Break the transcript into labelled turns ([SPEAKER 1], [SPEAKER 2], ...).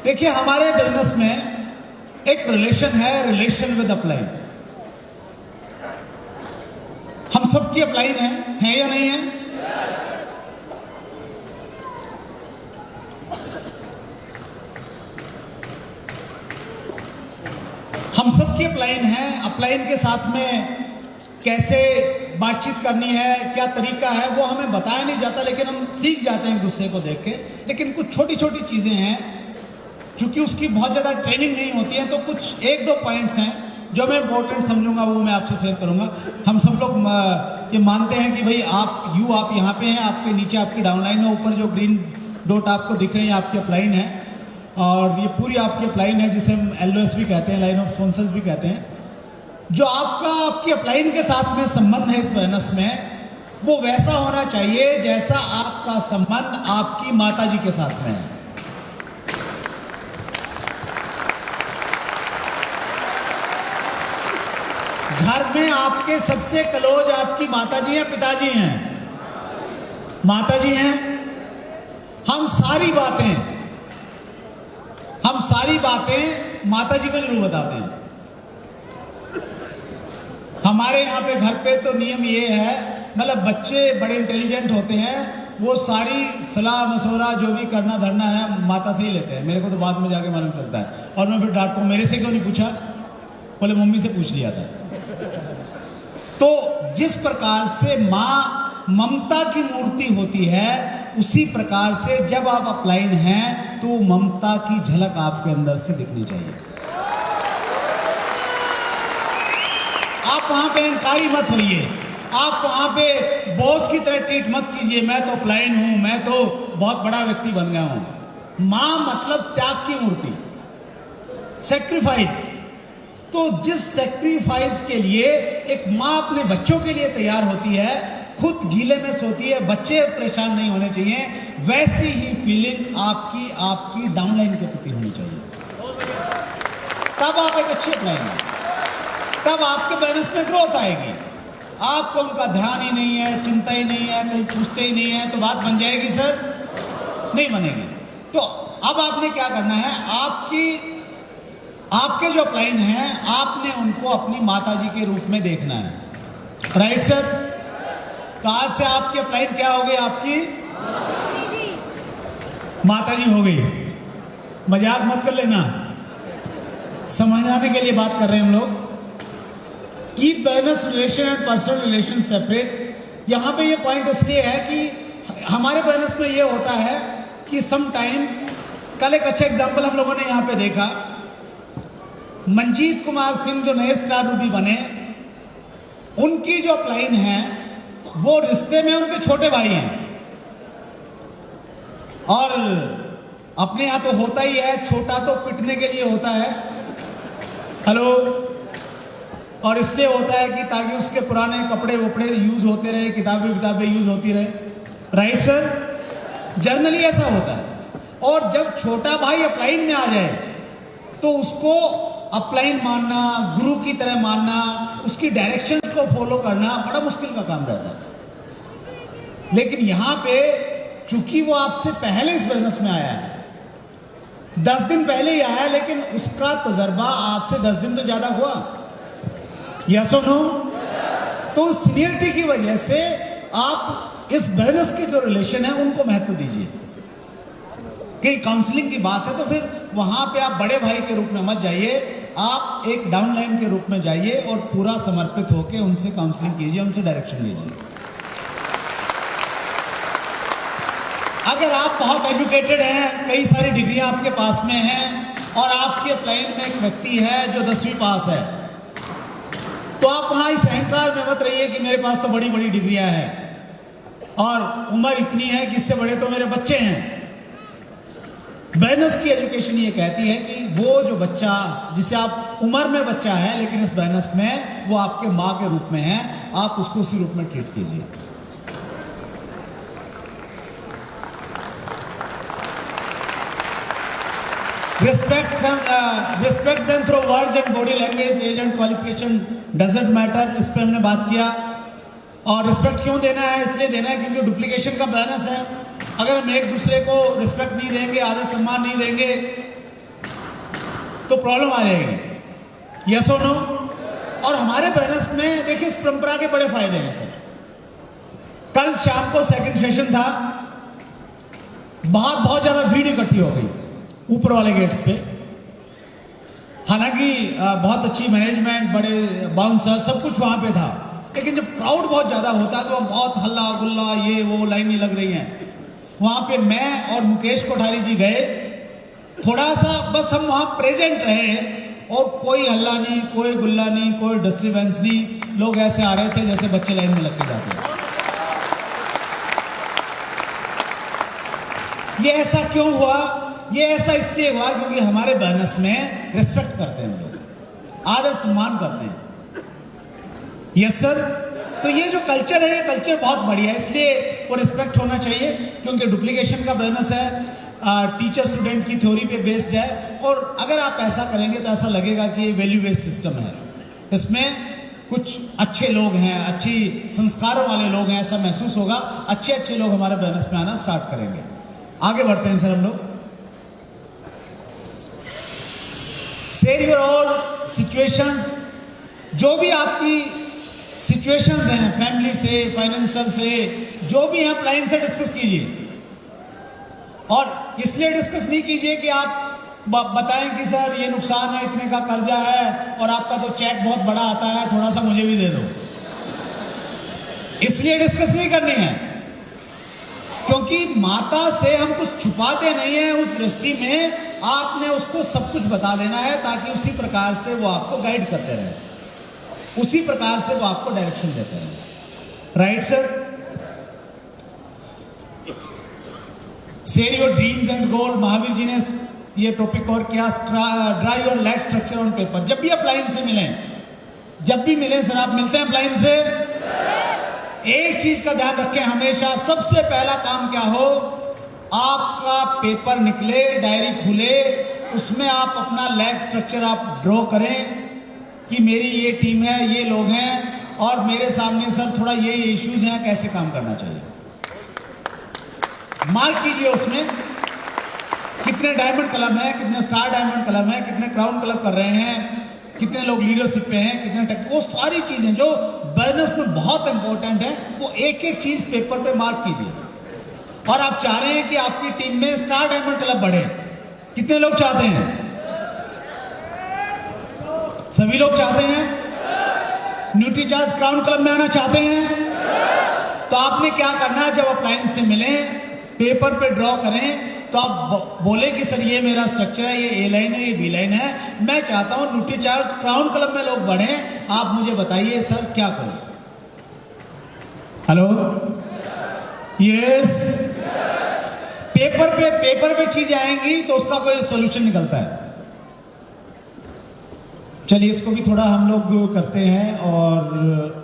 [SPEAKER 1] देखिए, हमारे बिजनेस में एक रिलेशन है, रिलेशन विद अपलाइन। हम सबकी अपलाइन है या नहीं है? हम सबकी अपलाइन है। अपलाइन के साथ में कैसे बातचीत करनी है, क्या तरीका है, वो हमें बताया नहीं जाता, लेकिन हम सीख जाते हैं एक दूसरे को देख के। लेकिन कुछ छोटी छोटी चीजें हैं, क्योंकि उसकी बहुत ज़्यादा ट्रेनिंग नहीं होती है, तो कुछ एक दो पॉइंट्स हैं जो मैं इंपॉर्टेंट समझूंगा, वो मैं आपसे शेयर करूंगा। हम सब लोग ये मानते हैं कि भाई आप यहाँ पे हैं, आपके नीचे आपकी डाउनलाइन है, ऊपर जो ग्रीन डॉट आपको दिख रहे हैं आपकी अपलाइन है, और ये पूरी आपकी अपलाइन है, जिसे हम LOS भी कहते हैं, लाइन ऑफ स्पॉन्सर्स भी कहते हैं। जो आपकी अपलाइन के साथ में संबंध है इस बिजनेस में, वो वैसा होना चाहिए जैसा आपका संबंध आपकी माता जी के साथ में है। घर में आपके सबसे क्लोज आपकी माताजी हैं, पिताजी हैं? माताजी हैं। हम सारी बातें माताजी को जरूर बताते हैं। हमारे यहाँ पे घर पे तो नियम ये है, मतलब बच्चे बड़े इंटेलिजेंट होते हैं, वो सारी सलाह मशवरा जो भी करना धरना है माता से ही लेते हैं। मेरे को तो बाद में जाके मालूम चलता है, और मैं फिर डांटता हूँ, मेरे से क्यों नहीं पूछा? बोले मम्मी से पूछ लिया था। तो जिस प्रकार से माँ ममता की मूर्ति होती है, उसी प्रकार से जब आप अपलाइन हैं तो ममता की झलक आपके अंदर से दिखनी चाहिए। आप वहां पे अहंकारी मत होइए, आप वहां पे बॉस की तरह ट्रीट मत कीजिए, मैं तो अपलाइन हूं, मैं तो बहुत बड़ा व्यक्ति बन गया हूं। मां मतलब त्याग की मूर्ति, सेक्रीफाइस। तो जिस सेक्रीफाइस के लिए एक माँ अपने बच्चों के लिए तैयार होती है, खुद गीले में सोती है, बच्चे परेशान नहीं होने चाहिए, वैसी ही फीलिंग आपकी डाउनलाइन के प्रति होनी चाहिए। तब आप एक अच्छे अपलाइन हैं, तब आपके बिजनेस में ग्रोथ आएगी। आपको उनका ध्यान ही नहीं है, चिंता ही नहीं है, कोई पूछते ही नहीं है, तो बात बन जाएगी सर? नहीं बनेगी। तो अब आपने क्या करना है, आपके जो अपलाइन हैं, आपने उनको अपनी माताजी के रूप में देखना है। Right sir? तो आज से आपकी अपलाइन क्या हो गई? आपकी माताजी हो गई। मजाक मत कर लेना, समझाने के लिए बात कर रहे हैं हम लोग। Keep business relation and personal relation separate. यहां पे ये पॉइंट इसलिए है कि हमारे बिजनेस में ये होता है कि सम टाइम, कल एक अच्छा एग्जांपल हम लोगों ने यहां पे देखा, मंजीत कुमार सिंह जो नए स्टार रूबी बने, उनकी जो अपलाइन है वो रिश्ते में उनके छोटे भाई हैं। और अपने यहां तो होता ही है, छोटा तो पिटने के लिए होता है, हेलो, और इसलिए होता है कि ताकि उसके पुराने कपड़े वपड़े यूज होते रहे, किताबें यूज होती रहे। Right sir? जनरली ऐसा होता है। और जब छोटा भाई अपलाइन में आ जाए तो उसको अपलाइन मानना, गुरु की तरह मानना, उसकी डायरेक्शंस को फॉलो करना बड़ा मुश्किल का काम रहता है। लेकिन यहां पे चूंकि वो आपसे पहले इस बिजनेस में आया है, 10 दिन पहले ही आया, लेकिन उसका तजर्बा आपसे 10 दिन तो ज्यादा हुआ। यस और नो? तो सीनियरिटी की वजह से आप इस बिजनेस के जो रिलेशन है उनको महत्व दीजिए। कि काउंसलिंग की बात है तो फिर वहां पे आप बड़े भाई के रूप में मत जाइए, आप एक डाउनलाइन के रूप में जाइए और पूरा समर्पित होकर उनसे काउंसलिंग कीजिए, उनसे डायरेक्शन लीजिए। अगर आप बहुत एजुकेटेड हैं, कई सारी डिग्रियां आपके पास में हैं, और आपके अपलाइन में एक व्यक्ति है जो 10वीं पास है, तो आप वहां इस अहंकार में मत रहिए कि मेरे पास तो बड़ी बड़ी डिग्रियां हैं और उम्र इतनी है कि इससे बड़े तो मेरे बच्चे हैं। बिजनेस की एजुकेशन ये कहती है कि वो जो बच्चा, जिसे आप उम्र में बच्चा है लेकिन इस बिजनेस में वो आपके माँ के रूप में है, आप उसको उसी रूप में ट्रीट कीजिए। Respect them through words and body language, age and qualification doesn't matter, इस पे हमने बात किया। और रिस्पेक्ट क्यों देना है? इसलिए देना है क्योंकि डुप्लीकेशन का बिजनेस है। अगर हम एक दूसरे को रिस्पेक्ट नहीं देंगे, आदर सम्मान नहीं देंगे, तो प्रॉब्लम आ जाएगी। यस और नो? और हमारे बैनर्स में देखिए इस परंपरा के बड़े फायदे हैं सर। कल शाम को सेकंड सेशन था, बाहर बहुत ज्यादा भीड़ इकट्ठी हो गई ऊपर वाले गेट्स पे। हालांकि बहुत अच्छी मैनेजमेंट, बड़े बाउंसर, सब कुछ वहां पे था, लेकिन जब क्राउड बहुत ज्यादा होता है तो बहुत हल्ला गुल्ला, ये वो लाइनें लग रही हैं। वहां पे मैं और मुकेश कोठारी जी गए, थोड़ा सा बस हम वहां प्रेजेंट रहे और कोई हल्ला नहीं, कोई गुल्ला नहीं, कोई डिस्टर्बेंस नहीं। लोग ऐसे आ रहे थे जैसे बच्चे लाइन में लग के जाते हैं। ये ऐसा क्यों हुआ? ये ऐसा इसलिए हुआ क्योंकि हमारे बैनर्स में रिस्पेक्ट करते हैं लोग, आदर सम्मान करते हैं। Yes sir. तो ये जो कल्चर है, ये कल्चर बहुत बढ़िया है, इसलिए वो रिस्पेक्ट होना चाहिए। क्योंकि डुप्लीकेशन का बैनर्स है, टीचर स्टूडेंट की थ्योरी पे बेस्ड है, और अगर आप ऐसा करेंगे तो ऐसा लगेगा कि ये वैल्यू बेस्ड सिस्टम है। इसमें कुछ अच्छे लोग हैं, अच्छी संस्कारों वाले लोग हैं, ऐसा महसूस होगा। अच्छे अच्छे लोग हमारे बैनर्स में आना स्टार्ट करेंगे। आगे बढ़ते हैं सर हम लोग। शेयर योर ऑल सिचुएशंस, जो भी आपकी सिचुएशंस हैं, फैमिली से, फाइनेंशियल से, जो भी हैं, लाइन से डिस्कस कीजिए। और इसलिए डिस्कस नहीं कीजिए कि आप बताएं कि सर ये नुकसान है, इतने का कर्जा है और आपका तो चेक बहुत बड़ा आता है, थोड़ा सा मुझे भी दे दो। इसलिए डिस्कस नहीं करनी है, क्योंकि माता से हम कुछ छुपाते नहीं है। उस दृष्टि में आपने उसको सब कुछ बता देना है, ताकि उसी प्रकार से वो आपको गाइड करते रहे, उसी प्रकार से वो आपको डायरेक्शन देते रहे। Right sir? Share your dreams and goal, Mahavir ji ने ये टॉपिक और क्या, draw your life structure on paper. जब भी आप लाइन से मिलें, जब भी मिलें सर, आप मिलते हैं लाइन से, एक चीज का ध्यान रखें हमेशा, सबसे पहला काम क्या हो, आपका पेपर निकले, डायरी खुले, उसमें आप अपना लाइफ स्ट्रक्चर आप ड्रॉ करें कि मेरी ये टीम है, ये लोग हैं, और मेरे सामने सर थोड़ा ये इश्यूज हैं, कैसे काम करना चाहिए। मार्क कीजिए उसमें कितने डायमंड क्लब हैं, कितने स्टार डायमंड क्लब हैं, कितने क्राउन क्लब कर रहे हैं, कितने लोग लीडरशिप पे हैं, कितने टेक, वो सारी चीजें जो बैनर्स में बहुत इंपॉर्टेंट है, वो एक एक चीज पेपर पे मार्क कीजिए। और आप चाह रहे हैं कि आपकी टीम में स्टार डायमंड क्लब बढ़े, कितने लोग चाहते हैं? सभी लोग चाहते हैं। न्यूट्रीचार्ज क्राउन क्लब में आना चाहते हैं? तो आपने क्या करना है, जब आप लाइन से मिलें, पेपर पे ड्रॉ करें, तो आप बोले कि सर ये मेरा स्ट्रक्चर है, ये ए लाइन है, ये बी लाइन है, मैं चाहता हूं न्यूट्रीचार्ज क्राउन क्लब में लोग बढ़ें, आप मुझे बताइए सर क्या करूं। Hello, yes. पेपर पे चीजें आएंगी तो उसका कोई सॉल्यूशन निकलता है। चलिए इसको भी थोड़ा हम लोग करते हैं और